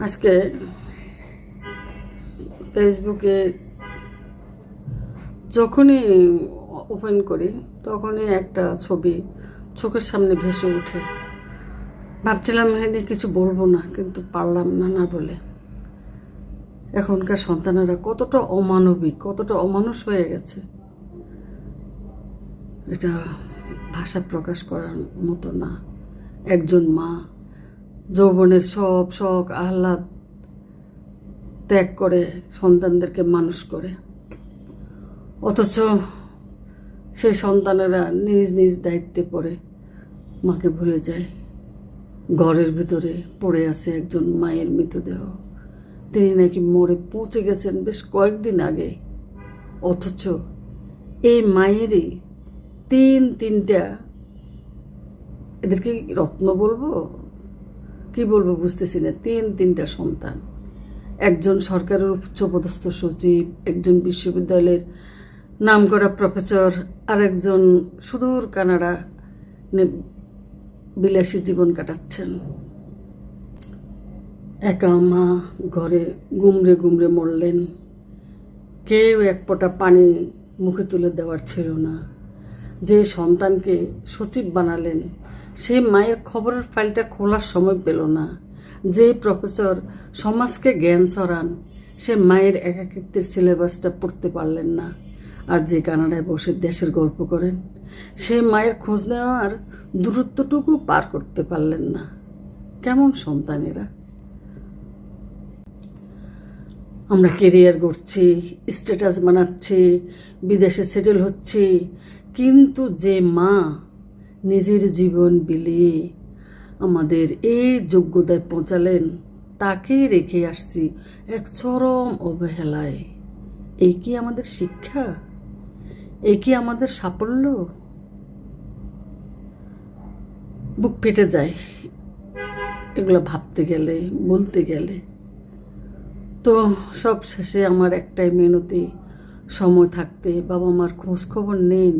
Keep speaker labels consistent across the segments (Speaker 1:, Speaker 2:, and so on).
Speaker 1: আজকে ফেসবুকে যখনই ওপেন করি তখনই একটা ছবি চোখের সামনে ভেসে ওঠে। ভাবছিলাম এনে কিছু বলবো না, কিন্তু পারলাম না বলে। এখনকার সন্তানেরা কতটা অমানবিক, কতটা অমানুষ হয়ে গেছে, এটা ভাষা প্রকাশ করার মতো না। একজন মা যৌবনের সব শখ আহ্লাদ ত্যাগ করে সন্তানদেরকে মানুষ করে, অথচ সেই সন্তানেরা নিজ নিজ দায়িত্বে পড়ে মাকে ভুলে যায়। ঘরের ভিতরে পড়ে আছে একজন মায়ের মৃতদেহ, তিনি নাকি মরে পৌঁছে গেছেন বেশ কয়েকদিন আগে। অথচ এই মায়েরই তিনটা, এদেরকে রত্ন বলবো কি বলবো বুঝতেছি না, তিনটা সন্তান। একজন সরকারের উচ্চপদস্থ সচিব, একজন বিশ্ববিদ্যালয়ের নামকরা প্রফেসর, আর একজন সুদূর কানাডা বিলাসী জীবন কাটাচ্ছেন। একা মা ঘরে গুমরে মরলেন। কেউ এক ফোঁটা পানি মুখে তুলে দেওয়ার ছিল না। যে সন্তানকে সচিব বানালেন সে মায়ের খবরের ফাইলটা খোলার সময় পেল না। যে প্রফেসর সমাজকে জ্ঞান ছড়ান সে মায়ের একাকিত্বের সিলেবাসটা পড়তে পারলেন না। আর যে কানাডায় বসে দেশের গল্প করেন সে মায়ের খোঁজ নেওয়ার দূরত্বটুকু পার করতে পারলেন না। কেমন সন্তানেরা! আমরা কেরিয়ার গড়ছি, স্ট্যাটাস বানাচ্ছি, বিদেশে সেটেল হচ্ছি, কিন্তু যে মা নিজের জীবন বিলিয়ে আমাদের এই যোগ্যতায় পৌঁছালেন তাকেই রেখে আসছি এক চরম অবহেলায়। এই কি আমাদের শিক্ষা? এই কি আমাদের সাফল্য? বুক ফেটে যায় এগুলো ভাবতে গেলে, বলতে গেলে। তো সব শেষে আমার একটাই মিনতি, সময় থাকতে বাবা মার খোঁজ খবর নিন।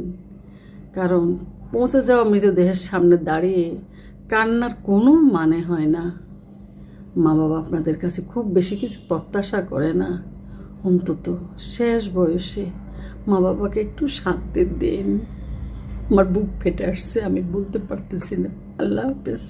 Speaker 1: কারণ পৌঁছে যাওয়া মৃতদেহের সামনে দাঁড়িয়ে কান্নার কোনো মানে হয় না। মা বাবা আপনাদের কাছে খুব বেশি কিছু প্রত্যাশা করে না, অন্তত শেষ বয়সে মা বাবাকে একটু শান্তি দিন। আমার বুক ফেটে আসছে, আমি বলতে পারতেছি না। আল্লাহ হাফেজ।